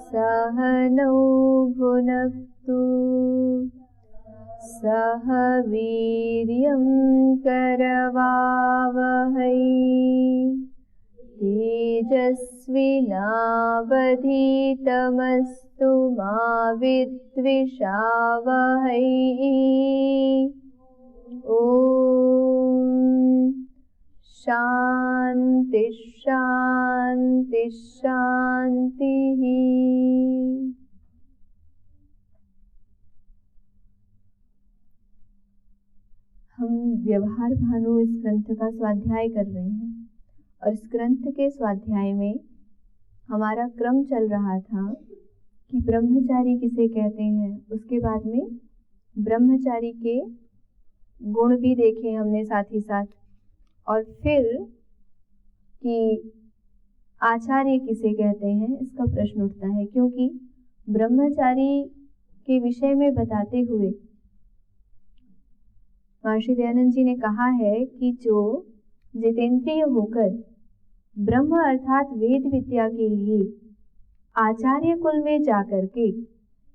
सहनौ भुनक्तु सह वीर्यं करवावहै तेजस्विनावधीतमस्तु मा विद्विषावहै। ॐ शान्ति शान्ति शान्तिः। हम व्यवहार भानु इस ग्रंथ का स्वाध्याय कर रहे हैं और इस ग्रंथ के स्वाध्याय में हमारा क्रम चल रहा था कि ब्रह्मचारी किसे कहते हैं। उसके बाद में ब्रह्मचारी के गुण भी देखे हमने साथ ही साथ, और फिर कि आचार्य किसे कहते हैं इसका प्रश्न उठता है, क्योंकि ब्रह्मचारी के विषय में बताते हुए महर्षि दयानंद जी ने कहा है कि जो जितेंद्रिय होकर ब्रह्म अर्थात वेद विद्या के लिए आचार्य कुल में जाकर के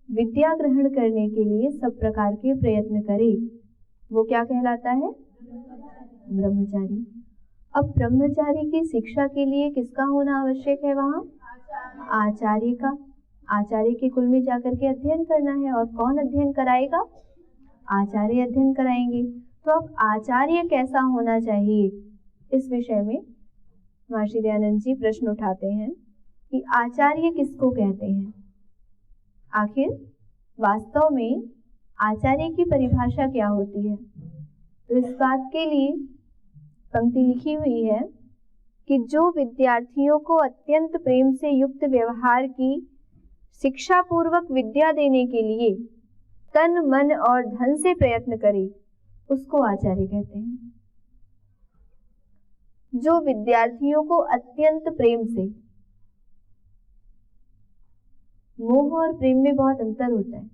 विद्या ग्रहण करने के लिए सब प्रकार के प्रयत्न करे, वो क्या कहलाता है? ब्रह्मचारी। अब ब्रह्मचारी की शिक्षा के लिए किसका होना आवश्यक है? वहाँ आचार्य का। आचार्य के कुल में जाकर के अध्ययन करना है, और कौन अध्ययन कराएगा? आचार्य अध्ययन कराएंगे। तो अब आचार्य कैसा होना चाहिए, इस विषय में महर्षि दयानंद जी प्रश्न उठाते हैं कि आचार्य किसको कहते हैं। आखिर वास्तव में आचार्य की परिभाषा क्या होती है? तो इस बात के लिए पंक्ति लिखी हुई है कि जो विद्यार्थियों को अत्यंत प्रेम से युक्त व्यवहार की शिक्षा पूर्वक विद्या देने के लिए तन मन और धन से प्रयत्न करे, उसको आचार्य कहते हैं। जो विद्यार्थियों को अत्यंत प्रेम से, मोह और प्रेम में बहुत अंतर होता है।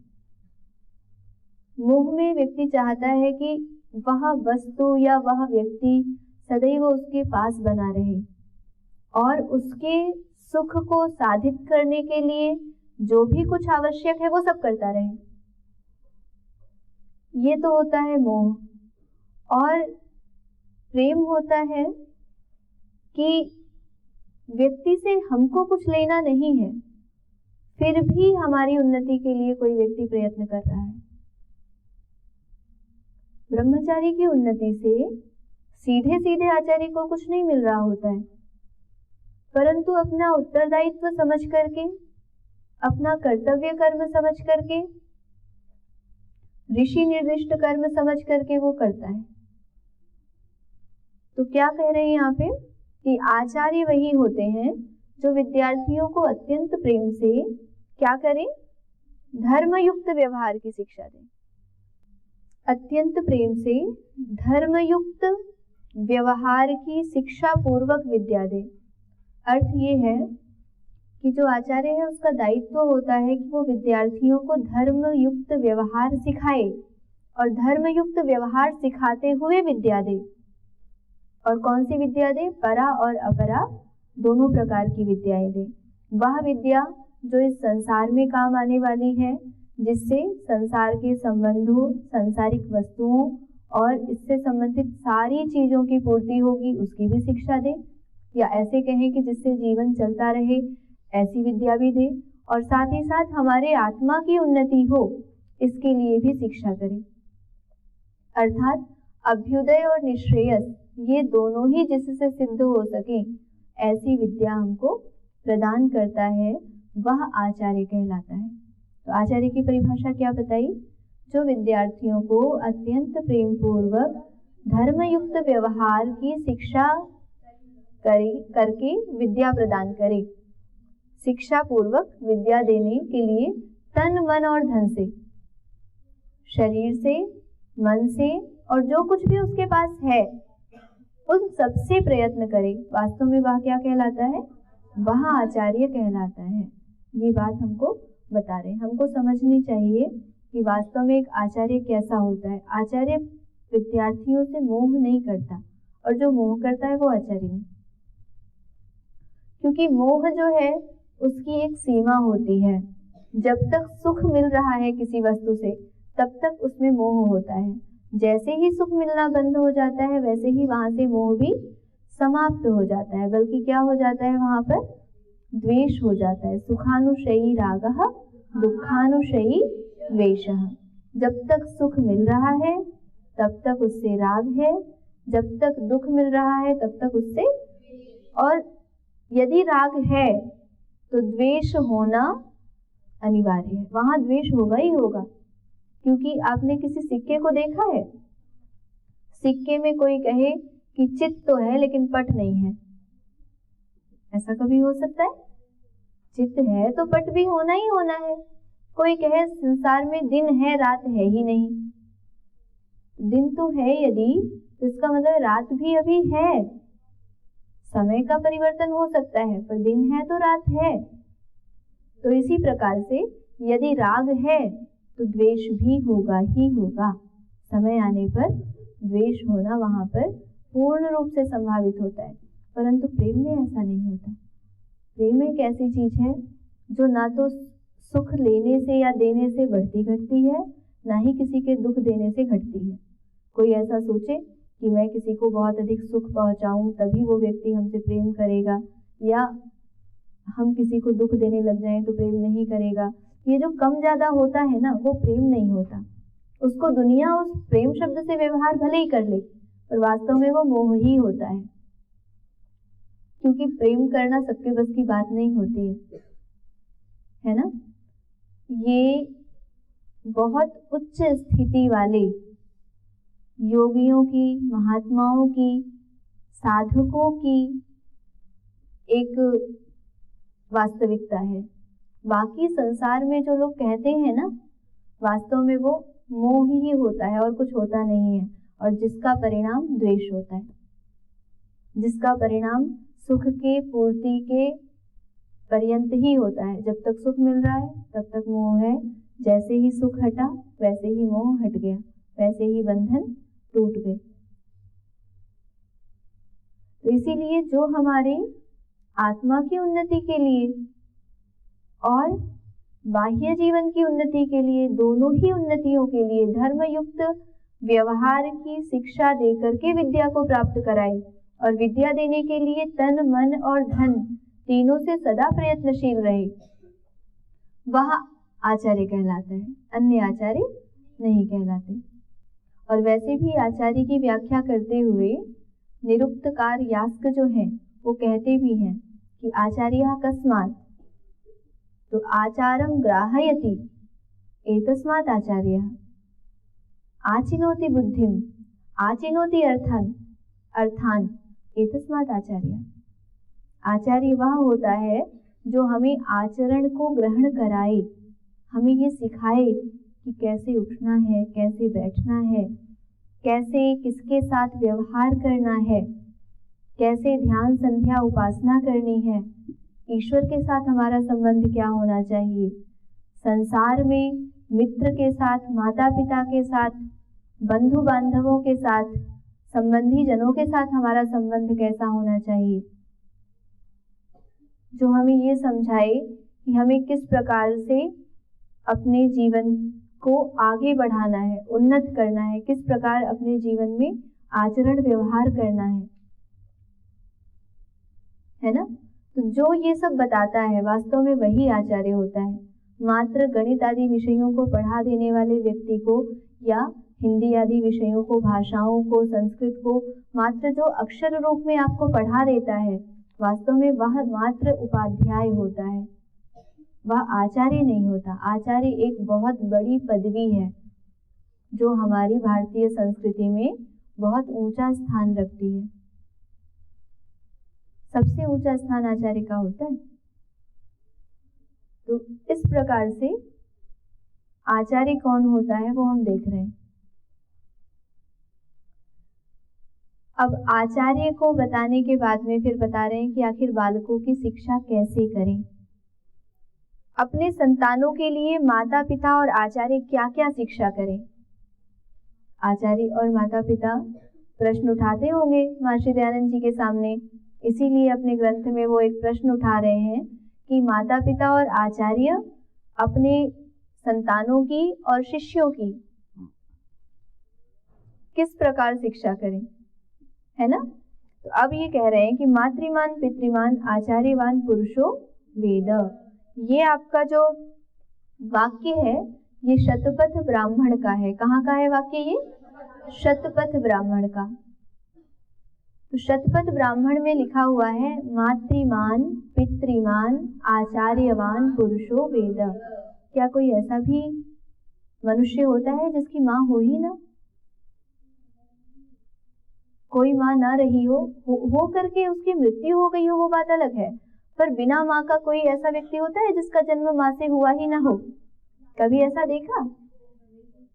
मोह में व्यक्ति चाहता है कि वह वस्तु या वह व्यक्ति सदैव उसके पास बना रहे और उसके सुख को साधित करने के लिए जो भी कुछ आवश्यक है वो सब करता रहे। ये तो होता है मोह। और प्रेम होता है कि व्यक्ति से हमको कुछ लेना नहीं है, फिर भी हमारी उन्नति के लिए कोई व्यक्ति प्रयत्न कर रहा है। ब्रह्मचारी की उन्नति से सीधे सीधे आचार्य को कुछ नहीं मिल रहा होता है, परंतु अपना उत्तरदायित्व समझ करके, अपना कर्तव्य कर्म समझ करके, ऋषि निर्दिष्ट कर्म समझ करके वो करता है। तो क्या कह रहे हैं यहाँ पे कि आचार्य वही होते हैं जो विद्यार्थियों को अत्यंत प्रेम से क्या करें? धर्मयुक्त व्यवहार की शिक्षा दें। अत्यंत प्रेम से धर्मयुक्त व्यवहार की शिक्षा पूर्वक विद्या दें। अर्थ ये है कि जो आचार्य है उसका दायित्व होता है कि वो विद्यार्थियों को धर्मयुक्त व्यवहार सिखाए, और धर्मयुक्त व्यवहार सिखाते हुए विद्या दे। और कौन सी विद्या दे? परा और अपरा दोनों प्रकार की विद्याएं दे। वह विद्या जो इस संसार में काम आने वाली है, जिससे संसार के संबंधों, सांसारिक वस्तुओं और इससे संबंधित सारी चीजों की पूर्ति होगी, उसकी भी शिक्षा दे। या ऐसे कहें कि जिससे जीवन चलता रहे, ऐसी विद्या भी दे। और साथ ही साथ हमारे आत्मा की उन्नति हो, इसके लिए भी शिक्षा करे। अर्थात अभ्युदय और निश्रेयस ये दोनों ही जिससे सिद्ध हो सके, ऐसी विद्या हमको प्रदान करता है, वह आचार्य कहलाता है। तो आचार्य की परिभाषा क्या बताई? जो विद्यार्थियों को अत्यंत प्रेम पूर्वक धर्मयुक्त व्यवहार की शिक्षा करके विद्या प्रदान करे। शिक्षा पूर्वक विद्या देने के लिए तन मन और धन से, शरीर से, मन से, और जो कुछ भी उसके पास है उन सबसे प्रयत्न करे। वास्तव में वह क्या कहलाता है? वह आचार्य कहलाता है। ये बात हमको बता रहे हैं। हमको समझनी चाहिए कि वास्तव में एक आचार्य कैसा होता है। आचार्य विद्यार्थियों से मोह नहीं करता, और जो मोह करता है वो आचार्य नहीं। क्योंकि मोह जो है उसकी एक सीमा होती है। जब तक सुख मिल रहा है किसी वस्तु से तब तक उसमें मोह होता है। जैसे ही सुख मिलना बंद हो जाता है वैसे ही वहां से मोह भी समाप्त हो जाता है, बल्कि क्या हो जाता है वहां पर द्वेष हो जाता है। सुखानुशयी रागः दुखानुशयी द्वेषः। जब तक सुख मिल रहा है तब तक उससे राग है, जब तक दुख मिल रहा है तब तक उससे, और यदि राग है तो द्वेष होना अनिवार्य है। वहां द्वेष होगा ही होगा, क्योंकि आपने किसी सिक्के को देखा है, सिक्के में कोई कहे कि चित तो है लेकिन पट नहीं है, ऐसा कभी हो सकता है? चित है तो पट भी होना ही होना है। कोई कहे संसार में दिन है रात है ही नहीं, दिन तो है यदि, तो इसका मतलब रात भी अभी है। समय का परिवर्तन हो सकता है पर दिन है तो रात है। तो इसी प्रकार से यदि राग है तो द्वेष भी होगा ही होगा। समय आने पर द्वेष होना वहां पर पूर्ण रूप से संभावित होता है, परंतु प्रेम में ऐसा नहीं होता। प्रेम एक ऐसी चीज है जो ना तो सुख लेने से या देने से बढ़ती घटती है, ना ही किसी के दुख देने से घटती है। कोई ऐसा सोचे कि मैं किसी को बहुत अधिक सुख पहुंचाऊं तभी वो व्यक्ति हमसे प्रेम करेगा, या हम किसी को दुख देने लग जाएं तो प्रेम नहीं करेगा, ये जो कम ज्यादा होता है ना वो प्रेम नहीं होता। उसको दुनिया उस प्रेम शब्द से व्यवहार भले ही कर ले, पर वास्तव में वो मोह ही होता है, क्योंकि प्रेम करना सबके बस की बात नहीं होती है ना। ये बहुत उच्च स्थिति वाले योगियों की, महात्माओं की, साधकों की एक वास्तविकता है। बाकी संसार में जो लोग कहते हैं ना, वास्तव में वो मोह ही होता है और कुछ होता नहीं है, और जिसका परिणाम द्वेष होता है, जिसका परिणाम सुख के पूर्ति के पर्यंत ही होता है। जब तक सुख मिल रहा है तब तक मोह है, जैसे ही सुख हटा वैसे ही मोह हट गया, वैसे ही बंधन टूट गए। तो इसीलिए जो हमारे आत्मा की उन्नति के लिए और बाह्य जीवन की उन्नति के लिए, दोनों ही उन्नतियों के लिए धर्मयुक्त व्यवहार की शिक्षा देकर के विद्या को प्राप्त कराए, और विद्या देने के लिए तन मन और धन तीनों से सदा प्रयत्नशील रहे, वह आचार्य कहलाता है, अन्य आचार्य नहीं कहलाते। और वैसे भी आचार्य की व्याख्या करते हुए निरुक्तकार यास्क जो हैं वो कहते भी हैं कि आचार्य कस्मात्, तो आचारम ग्राहयति एतस्मात् आचार्य, आचिनोति बुद्धिम आचिनोति अर्थान एतस्मात् आचार्य। आचार्य वह होता है जो हमें आचरण को ग्रहण कराए, हमें ये सिखाए कि कैसे उठना है, कैसे बैठना है, कैसे किसके साथ व्यवहार करना है, कैसे ध्यान संध्या उपासना करनी है, ईश्वर के साथ हमारा संबंध क्या होना चाहिए, संसार में मित्र के साथ, माता पिता के साथ, बंधु बांधवों के साथ, संबंधी जनों के साथ हमारा संबंध कैसा होना चाहिए, जो हमें ये समझाए कि हमें किस प्रकार से अपने जीवन को आगे बढ़ाना है, उन्नत करना है, किस प्रकार अपने जीवन में आचरण व्यवहार करना है ना। तो जो ये सब बताता है वास्तव में वही आचार्य होता है। मात्र गणित आदि विषयों को पढ़ा देने वाले व्यक्ति को, या हिंदी आदि विषयों को, भाषाओं को, संस्कृत को मात्र जो अक्षर रूप में आपको पढ़ा देता है, वास्तव में वह मात्र उपाध्याय होता है, वह आचार्य नहीं होता। आचार्य एक बहुत बड़ी पदवी है जो हमारी भारतीय संस्कृति में बहुत ऊंचा स्थान रखती है। सबसे ऊंचा स्थान आचार्य का होता है। तो इस प्रकार से आचार्य कौन होता है वो हम देख रहे हैं। अब आचार्य को बताने के बाद में फिर बता रहे हैं कि आखिर बालकों की शिक्षा कैसे करें। अपने संतानों के लिए माता पिता और आचार्य क्या क्या शिक्षा करें। आचार्य और माता पिता प्रश्न उठाते होंगे महर्षि दयानंद जी के सामने, इसीलिए अपने ग्रंथ में वो एक प्रश्न उठा रहे हैं कि माता पिता और आचार्य अपने संतानों की और शिष्यों की किस प्रकार शिक्षा करें, है ना। तो अब ये कह रहे हैं कि मातृमान पितृमान आचार्यवान पुरुषो वेद। ये आपका जो वाक्य है ये शतपथ ब्राह्मण का है। कहाँ का है वाक्य ये? शतपथ ब्राह्मण का। तो शतपथ ब्राह्मण में लिखा हुआ है मातृमान पितृमान आचार्यवान पुरुषो वेद। क्या कोई ऐसा भी मनुष्य होता है जिसकी माँ हो ही ना? कोई माँ ना रही हो करके उसकी मृत्यु हो गई हो, वो बात अलग है, पर बिना माँ का कोई ऐसा व्यक्ति होता है जिसका जन्म माँ से हुआ ही ना हो? कभी ऐसा देखा?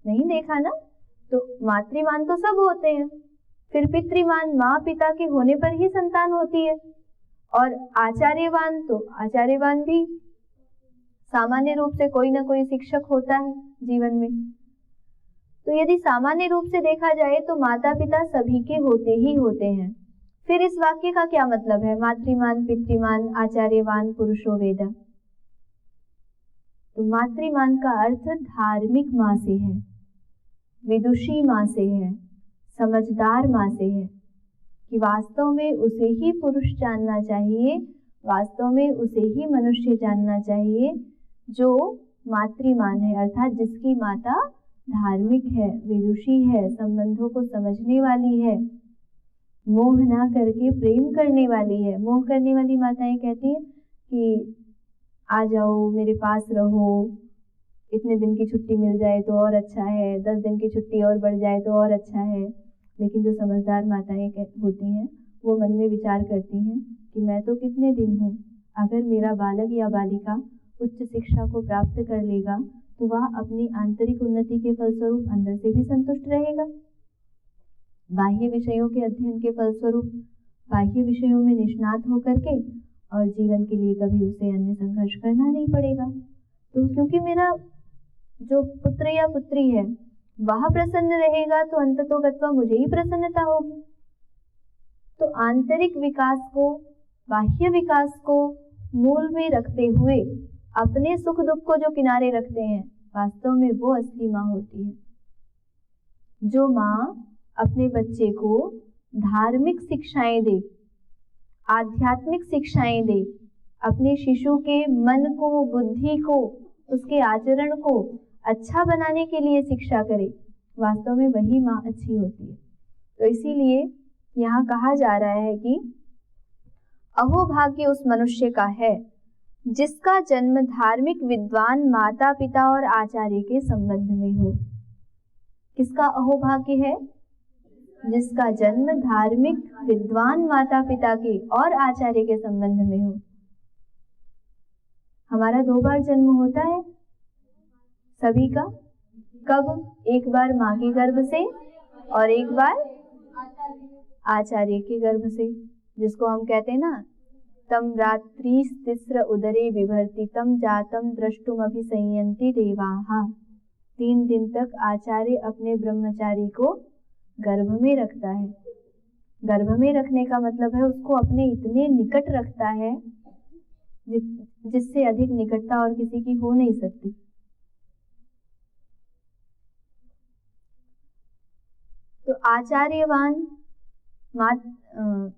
नहीं देखा ना। तो मातृमान तो सब होते हैं, फिर पितृमान माँ पिता के होने पर ही संतान होती है, और आचार्यवान तो आचार्यवान भी सामान्य रूप से कोई ना कोई शिक्षक होता है जीवन में। तो यदि सामान्य रूप से देखा जाए तो माता पिता सभी के होते ही होते हैं। फिर इस वाक्य का क्या मतलब है? मातृमान पितृमान आचार्यवान पुरुषो वेद। तो मातृमान का अर्थ धार्मिक माँ से है, विदुषी माँ से है, समझदार माँ से है, कि वास्तव में उसे ही पुरुष जानना चाहिए, वास्तव में उसे ही मनुष्य जानना चाहिए जो मातृमान है, अर्थात जिसकी माता धार्मिक है, विदुषी है, संबंधों को समझने वाली है, मोह ना करके प्रेम करने वाली है। मोह करने वाली माताएं कहती है कि आ जाओ मेरे पास रहो, इतने दिन की छुट्टी मिल जाए तो और अच्छा है, 10 दिन की छुट्टी और बढ़ जाए तो और अच्छा है। लेकिन जो समझदार माताएं होती हैं वो मन में विचार करती हैं कि मैं तो कितने दिन हूँ, अगर मेरा बालक या बालिका उच्च शिक्षा को प्राप्त कर लेगा तो वह अपनी आंतरिक उन्नति के फलस्वरूप अंदर से भी संतुष्ट रहेगा, बाह्य विषयों के अध्ययन के फलस्वरूप बाह्य विषयों में निष्णात होकर के, और जीवन के लिए कभी उसे अन्य संघर्ष करना नहीं पड़ेगा। तो क्योंकि मेरा जो पुत्र या पुत्री है वह प्रसन्न रहेगा तो अंततोगत्वा मुझे ही प्रसन्नता होगी। तो आंतरिक विकास को, बाह्य विकास को मूल में रखते हुए अपने सुख दुख को जो किनारे रखते हैं, वास्तव में वो असली माँ होती है। जो माँ अपने बच्चे को धार्मिक शिक्षाएं दे, आध्यात्मिक शिक्षाएं दे, अपने शिशु के मन को, बुद्धि को, उसके आचरण को अच्छा बनाने के लिए शिक्षा करे, वास्तव में वही माँ अच्छी होती है। तो इसीलिए यहाँ कहा जा रहा है कि अहो भाग्य उस मनुष्य का है जिसका जन्म धार्मिक विद्वान माता पिता और आचार्य के संबंध में हो। किसका अहो भाग्य है? जिसका जन्म धार्मिक विद्वान माता पिता के और आचार्य के संबंध में हो। हमारा 2 बार जन्म होता है सभी का। कब? एक बार माँ के गर्भ से और एक बार आचार्य के गर्भ से, जिसको हम कहते हैं ना तम रात्रिस्तिस्र उदरे बिभर्ति तम जातम द्रष्टुम अभिसंयन्ति देवाः। 3 दिन तक आचार्य अपने ब्रह्मचारी को गर्भ में रखता है। गर्भ में रखने का मतलब है उसको अपने इतने निकट रखता है जिससे अधिक निकटता और किसी की हो नहीं सकती। तो आचार्यवान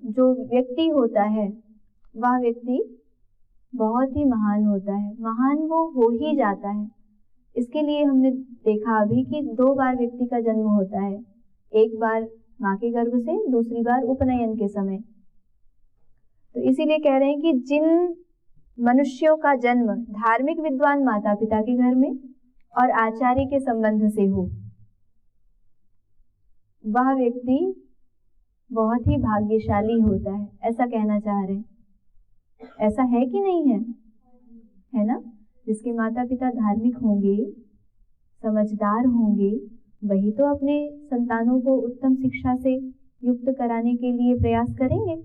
जो व्यक्ति होता है वह व्यक्ति बहुत ही महान होता है। महान वो हो ही जाता है। इसके लिए हमने देखा अभी कि 2 बार व्यक्ति का जन्म होता है, एक बार माँ के गर्भ से, दूसरी बार उपनयन के समय। तो इसीलिए कह रहे हैं कि जिन मनुष्यों का जन्म धार्मिक विद्वान माता पिता के घर में और आचार्य के संबंध से हो, वह व्यक्ति बहुत ही भाग्यशाली होता है, ऐसा कहना चाह रहे हैं। ऐसा है कि नहीं है? है ना। जिसके माता पिता धार्मिक होंगे, समझदार होंगे, वही तो अपने संतानों को उत्तम शिक्षा से युक्त कराने के लिए प्रयास करेंगे।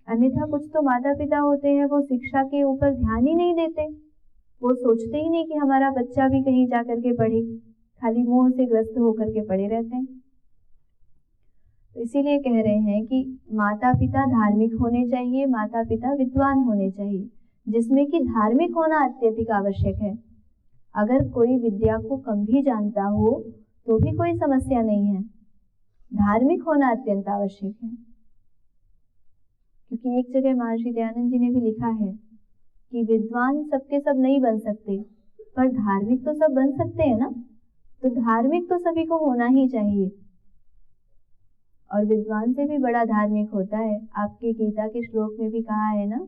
अन्यथा कुछ तो माता पिता होते हैं वो शिक्षा के ऊपर ध्यान ही नहीं देते, वो सोचते ही नहीं कि हमारा बच्चा भी कहीं जाकर के पढ़े, खाली मोह से ग्रस्त होकर के पड़े रहते हैं। तो इसीलिए कह रहे हैं कि माता पिता धार्मिक होने चाहिए, माता पिता विद्वान होने चाहिए। जिसमें कि धार्मिक होना अत्यधिक आवश्यक है। अगर कोई विद्या को कम भी जानता हो तो भी कोई समस्या नहीं है, धार्मिक होना अत्यंत आवश्यक है। क्योंकि एक जगह महर्षि दयानंद जी ने भी लिखा है कि विद्वान सबके सब नहीं बन सकते, पर धार्मिक तो सब बन सकते हैं ना। तो धार्मिक तो सभी को होना ही चाहिए, और विद्वान से भी बड़ा धार्मिक होता है। आपके गीता के श्लोक में भी कहा है ना,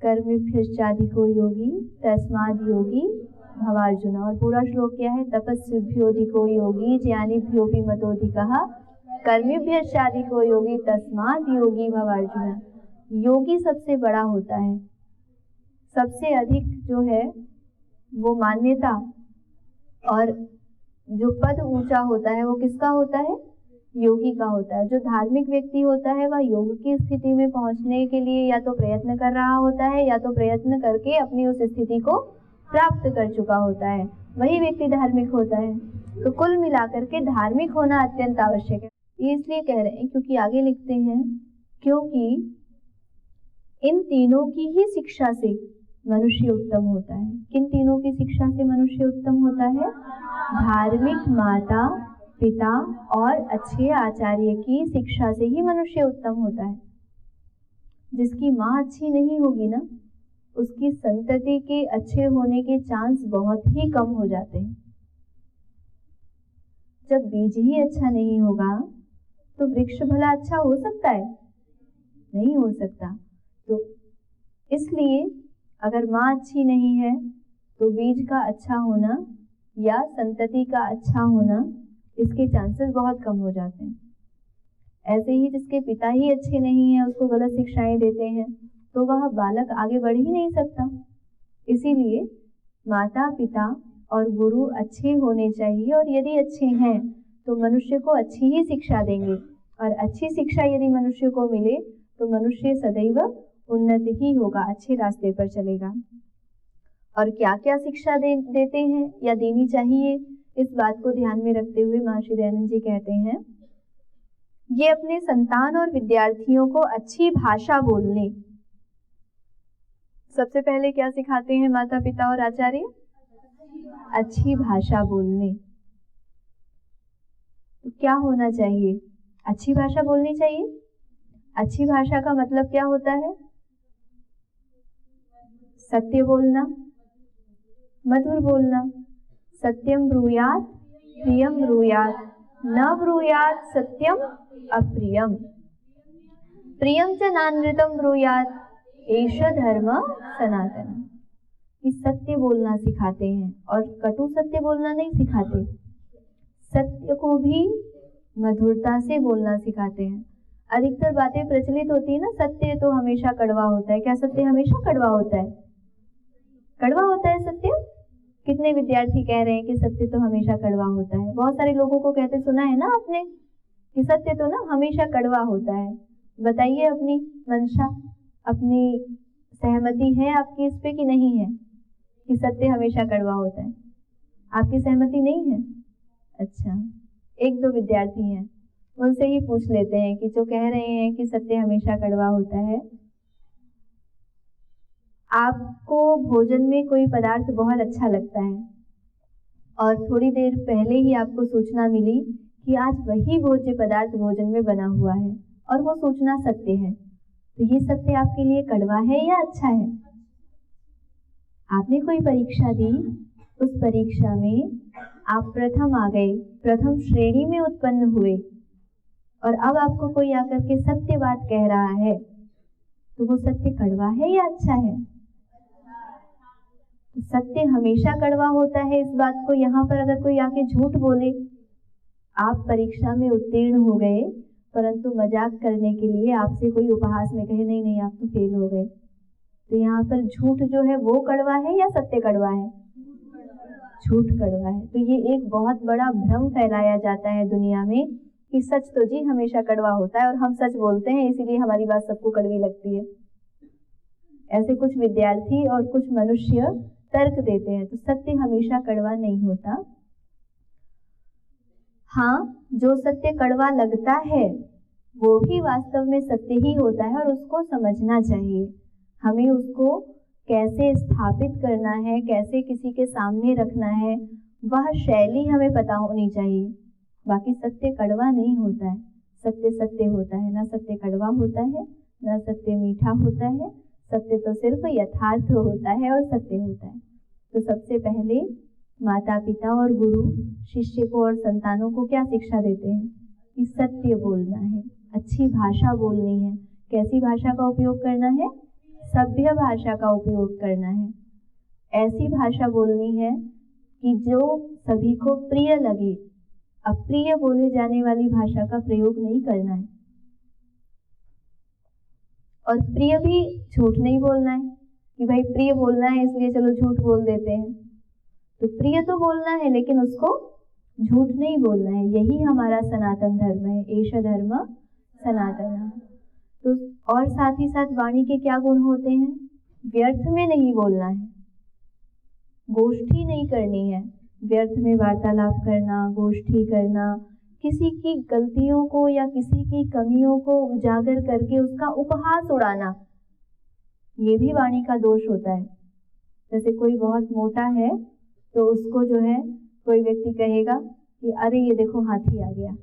कर्मेभ्यश्चाधिको योगी तस्माद् योगी भवार्जुन। और पूरा श्लोक क्या है, तपस्विभ्योऽधिको योगी ज्ञानिभ्योऽपि मतोऽधिकः कर्मेभ्यश्चाधिको योगी तस्माद् योगी भवार्जुन। योगी सबसे बड़ा होता है, सबसे अधिक जो है वो मान्यता और जो पद ऊंचा होता है वो किसका होता है, योगी का होता है। जो धार्मिक व्यक्ति होता है वह योग की स्थिति में पहुंचने के लिए या तो प्रयत्न कर रहा होता है या तो प्रयत्न करके अपनी उस स्थिति को प्राप्त कर चुका होता है, वही व्यक्ति धार्मिक होता है। तो कुल मिलाकर के धार्मिक होना अत्यंत आवश्यक है। ये इसलिए कह रहे हैं क्योंकि आगे लिखते हैं, क्योंकि इन तीनों की ही शिक्षा से मनुष्य उत्तम होता है। किन तीनों की शिक्षा से मनुष्य उत्तम होता है? धार्मिक माता पिता और अच्छे आचार्य की शिक्षा से ही मनुष्य उत्तम होता है। जिसकी माँ अच्छी नहीं होगी ना, उसकी संतति के अच्छे होने के चांस बहुत ही कम हो जाते हैं। जब बीज ही अच्छा नहीं होगा तो वृक्ष भला अच्छा हो सकता है? नहीं हो सकता। तो इसलिए अगर माँ अच्छी नहीं है तो बीज का अच्छा होना या संतति का अच्छा होना, इसके चांसेस बहुत कम हो जाते हैं। ऐसे ही जिसके पिता ही अच्छे नहीं हैं, उसको गलत शिक्षाएं देते हैं, तो वह बालक आगे बढ़ ही नहीं सकता। इसीलिए माता पिता और गुरु अच्छे होने चाहिए, और यदि अच्छे हैं तो मनुष्य को अच्छी ही शिक्षा देंगे, और अच्छी शिक्षा यदि मनुष्य को मिले तो मनुष्य सदैव उन्नत ही होगा, अच्छे रास्ते पर चलेगा। और क्या क्या शिक्षा देते हैं या देनी चाहिए, इस बात को ध्यान में रखते हुए महर्षि दयानंद जी कहते हैं, ये अपने संतान और विद्यार्थियों को अच्छी भाषा बोलने, सबसे पहले क्या सिखाते हैं माता पिता और आचार्य? अच्छी भाषा बोलने। तो क्या होना चाहिए? अच्छी भाषा बोलनी चाहिए। अच्छी भाषा का मतलब क्या होता है? सत्य बोलना, मधुर बोलना। सत्यम ब्रूयात प्रियम ब्रूयात, न ब्रूयात सत्यम अप्रियम, प्रियम च नानृतम ब्रूयात, एष धर्म सनातन। कि सत्य बोलना सिखाते हैं और कटु सत्य बोलना नहीं सिखाते। सत्य को भी मधुरता से बोलना सिखाते हैं। अधिकतर बातें प्रचलित होती है ना, सत्य तो हमेशा कड़वा होता है। क्या सत्य हमेशा कड़वा होता है? कड़वा होता है सत्य? कितने विद्यार्थी कह रहे हैं कि सत्य तो हमेशा कड़वा होता है। बहुत सारे लोगों को कहते सुना है ना आपने कि सत्य तो ना हमेशा कड़वा होता है। बताइए अपनी मंशा, अपनी सहमति है आपकी इस पे कि नहीं है कि सत्य हमेशा कड़वा होता है? आपकी सहमति नहीं है? अच्छा, एक दो विद्यार्थी हैं, उनसे ही पूछ लेते हैं कि जो कह रहे हैं कि सत्य हमेशा कड़वा होता है, आपको भोजन में कोई पदार्थ बहुत अच्छा लगता है और थोड़ी देर पहले ही आपको सूचना मिली कि आज वही भोज्य पदार्थ भोजन में बना हुआ है और वो सूचना सत्य है, तो ये सत्य आपके लिए कड़वा है या अच्छा है? आपने कोई परीक्षा दी, उस परीक्षा में आप प्रथम आ गए, प्रथम श्रेणी में उत्पन्न हुए, और अब आपको कोई आकर के सत्य बात कह रहा है, तो वो सत्य कड़वा है या अच्छा है? तो सत्य हमेशा कड़वा होता है। इस बात को यहाँ पर अगर कोई आके झूठ बोले, आप परीक्षा में उत्तीर्ण हो गए परंतु मजाक करने के लिए आपसे कोई उपहास में कहे नहीं नहीं आप तो फेल हो गए, तो यहाँ पर झूठ जो है वो कड़वा है या सत्य कड़वा है? झूठ कड़वा है। तो ये एक बहुत बड़ा भ्रम फैलाया जाता है दुनिया में कि सच तो जी हमेशा कड़वा होता है और हम सच बोलते हैं इसीलिए हमारी बात सबको कड़वी लगती है। ऐसे कुछ विद्यार्थी और कुछ मनुष्य तर्क देते हैं। तो सत्य हमेशा कड़वा नहीं होता। हाँ, जो सत्य कड़वा लगता है वो भी वास्तव में सत्य ही होता है और उसको समझना चाहिए। हमें उसको कैसे स्थापित करना है, कैसे किसी के सामने रखना है, वह शैली हमें पता होनी चाहिए। बाकी सत्य कड़वा नहीं होता है, सत्य सत्य होता है, ना सत्य कड़वा होता है, ना सत्य मीठा होता है। सत्य तो सिर्फ यथार्थ होता है और सत्य होता है। तो सबसे पहले माता पिता और गुरु शिष्य को और संतानों को क्या शिक्षा देते हैं कि सत्य बोलना है, अच्छी भाषा बोलनी है। कैसी भाषा का उपयोग करना है? सभ्य भाषा का उपयोग करना है। ऐसी भाषा बोलनी है कि जो सभी को प्रिय लगे। अप्रिय बोले जाने वाली भाषा का प्रयोग नहीं करना है। और प्रिय भी झूठ नहीं बोलना है कि भाई प्रिय बोलना है इसलिए चलो झूठ बोल देते हैं। तो प्रिय तो बोलना है लेकिन उसको झूठ नहीं बोलना है। यही हमारा सनातन धर्म है, एष धर्म सनातन। तो और साथ ही साथ वाणी के क्या गुण होते हैं? व्यर्थ में नहीं बोलना है, गोष्ठी नहीं करनी है। व्यर्थ में वार्तालाप करना, गोष्ठी करना, किसी की गलतियों को या किसी की कमियों को उजागर करके उसका उपहास उड़ाना, ये भी वाणी का दोष होता है। जैसे कोई बहुत मोटा है तो उसको जो है कोई व्यक्ति कहेगा कि अरे ये देखो हाथी आ गया।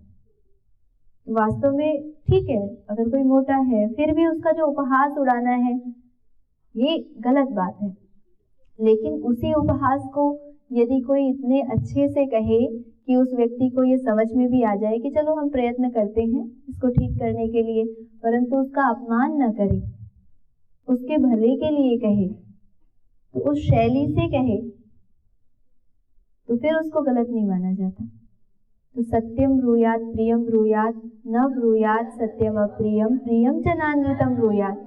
वास्तव में ठीक है, अगर कोई मोटा है फिर भी उसका जो उपहास उड़ाना है ये गलत बात है। लेकिन उसी उपहास को यदि कोई इतने अच्छे से कहे कि उस व्यक्ति को ये समझ में भी आ जाए कि चलो हम प्रयत्न करते हैं इसको ठीक करने के लिए, परंतु उसका अपमान न करे, उसके भले के लिए कहे, तो उस शैली से कहे, तो फिर उसको गलत नहीं माना जाता। तो सत्यम ब्रूयात प्रियम ब्रूयात, न ब्रूयात सत्यम अप्रियम, प्रियम जनानृतम ब्रूयात,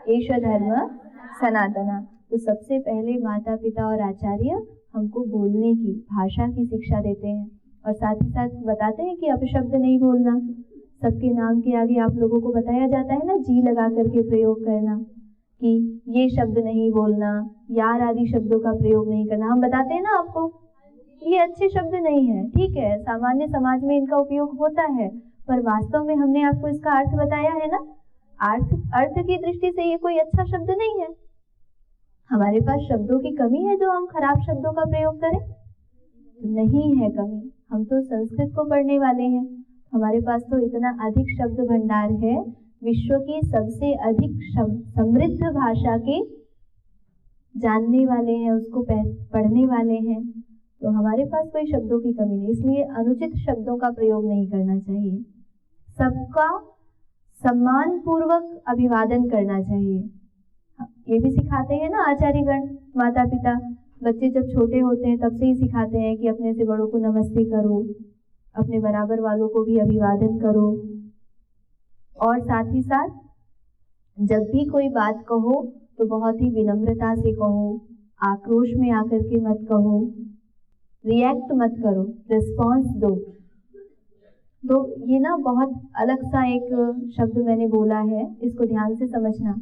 एष धर्म सनातना। तो सबसे पहले माता पिता और आचार्य हमको बोलने की, भाषा की शिक्षा देते हैं और साथ ही साथ बताते हैं कि अपशब्द नहीं बोलना। सबके नाम के आगे आप लोगों को बताया जाता है ना, जी लगा करके प्रयोग करना, कि ये शब्द नहीं बोलना, यार आदि शब्दों का प्रयोग नहीं करना। हम बताते हैं ना आपको, ये अच्छे शब्द नहीं है, ठीक है, सामान्य समाज में इनका उपयोग होता है, पर वास्तव में हमने आपको इसका अर्थ बताया है ना। अर्थ की दृष्टि से ये कोई अच्छा शब्द नहीं है। हमारे पास शब्दों की कमी है जो हम खराब शब्दों का प्रयोग करें? नहीं है कमी, हम तो संस्कृत को पढ़ने वाले हैं। हमारे पास तो इतना अधिक शब्द भंडार है, विश्व की सबसे अधिक समृद्ध भाषा के जानने वाले हैं, उसको पढ़ने वाले हैं। तो हमारे पास कोई शब्दों की कमी नहीं, इसलिए अनुचित शब्दों का प्रयोग नहीं करना चाहिए। सबका सम्मान पूर्वक अभिवादन करना चाहिए। ये भी सिखाते हैं ना आचार्यगण, माता पिता। बच्चे जब छोटे होते हैं तब से ही सिखाते हैं कि अपने से बड़ों को नमस्ते करो, अपने बराबर वालों को भी अभिवादन करो। और साथ ही साथ जब भी कोई बात कहो तो बहुत ही विनम्रता से कहो, आक्रोश में आकर के मत कहो, रिएक्ट मत करो, रिस्पॉन्स दो। तो ये ना बहुत अलग सा एक शब्द मैंने बोला है, इसको ध्यान से समझना।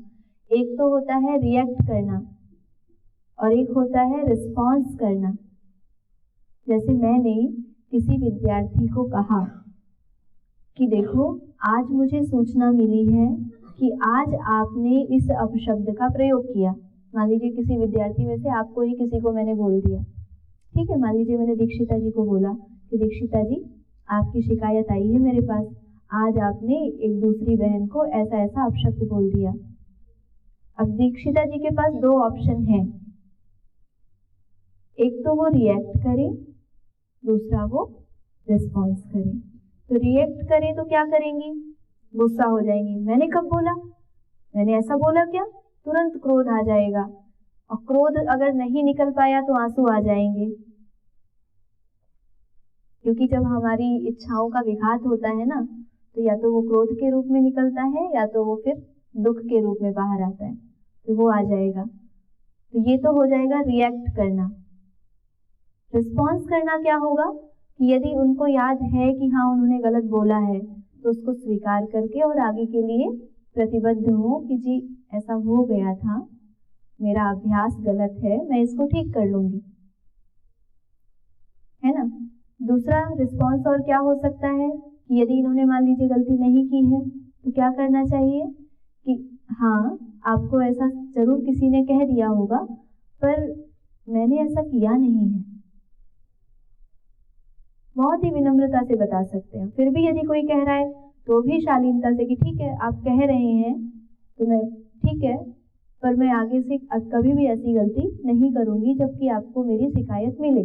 एक तो होता है रिएक्ट करना और एक होता है रिस्पॉन्स करना। जैसे मैंने किसी विद्यार्थी को कहा कि देखो आज मुझे सूचना मिली है कि आज आपने इस अपशब्द का प्रयोग किया। मान लीजिए किसी विद्यार्थी में से आपको ही किसी को मैंने बोल दिया, ठीक है। मान लीजिए मैंने दीक्षिता जी को बोला कि दीक्षिता जी आपकी शिकायत आई है मेरे पास, आज आपने एक दूसरी बहन को ऐसा ऐसा अपशब्द बोल दिया। अब दीक्षिता जी के पास दो ऑप्शन हैं, एक तो वो रिएक्ट करे, दूसरा वो रिस्पॉन्स करे। तो रिएक्ट करे तो क्या करेंगी? गुस्सा हो जाएंगी, मैंने कब बोला, मैंने ऐसा बोला क्या? तुरंत क्रोध आ जाएगा, और क्रोध अगर नहीं निकल पाया तो आंसू आ जाएंगे। क्योंकि जब हमारी इच्छाओं का विघात होता है ना, तो या तो वो क्रोध के रूप में निकलता है या तो वो फिर दुख के रूप में बाहर आता है, तो वो आ जाएगा। तो ये तो हो जाएगा रिएक्ट करना। रिस्पॉन्स करना क्या होगा कि यदि उनको याद है कि हाँ उन्होंने गलत बोला है तो उसको स्वीकार करके और आगे के लिए प्रतिबद्ध हो कि जी ऐसा हो गया था, मेरा अभ्यास गलत है, मैं इसको ठीक कर लूंगी, है ना। दूसरा रिस्पॉन्स और क्या हो सकता है कि यदि इन्होंने मान लीजिए गलती नहीं की है तो क्या करना चाहिए कि हाँ आपको ऐसा जरूर किसी ने कह दिया होगा, पर मैंने ऐसा किया नहीं है। बहुत ही विनम्रता से बता सकते हैं। फिर भी यदि कोई कह रहा है तो भी शालीनता से कि ठीक है, आप कह रहे हैं तो मैं ठीक है, पर मैं आगे से कभी भी ऐसी गलती नहीं करूंगी जबकि आपको मेरी शिकायत मिले।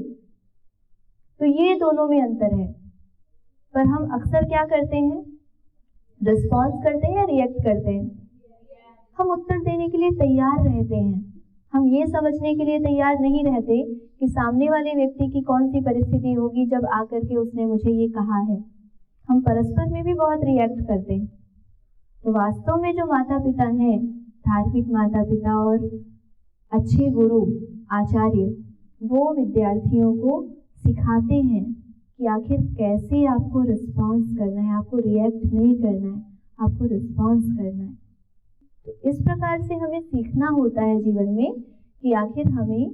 तो ये दोनों में अंतर है। पर हम अक्सर क्या करते हैं, रिस्पॉन्स करते हैं या रिएक्ट करते हैं? हम उत्तर देने के लिए तैयार रहते हैं। हम ये समझने के लिए तैयार नहीं रहते कि सामने वाले व्यक्ति की कौन सी परिस्थिति होगी जब आकर के उसने मुझे ये कहा है। हम परस्पर में भी बहुत रिएक्ट करते हैं। तो वास्तव में जो माता पिता हैं, धार्मिक माता पिता और अच्छे गुरु आचार्य, वो विद्यार्थियों को सिखाते हैं कि आखिर कैसे आपको रिस्पॉन्स करना है। आपको रिएक्ट नहीं करना है, आपको रिस्पॉन्स करना है। तो इस प्रकार से हमें सीखना होता है जीवन में कि आखिर हमें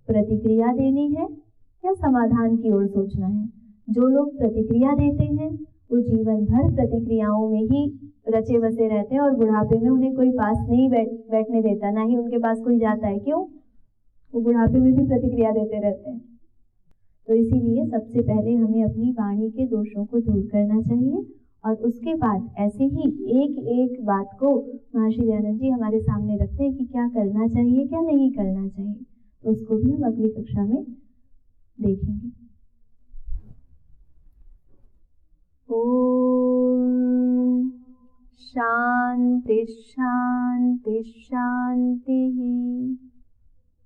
प्रतिक्रिया देनी है या समाधान की ओर सोचना है। जो लोग प्रतिक्रिया देते हैं वो जीवन भर प्रतिक्रियाओं में ही रचे बसे रहते हैं और बुढ़ापे में उन्हें कोई पास नहीं बैठने देता, ना ही उनके पास कोई जाता है। क्यों? वो बुढ़ापे में भी प्रतिक्रिया देते रहते हैं। तो इसीलिए सबसे पहले हमें अपनी वाणी के दोषों को दूर करना चाहिए और उसके बाद ऐसे ही एक एक बात को महर्षि दयानंद जी हमारे सामने रखते हैं कि क्या करना चाहिए, क्या नहीं करना चाहिए। तो उसको भी हम अगली कक्षा में देखेंगे। ओम शांति शांति शांति।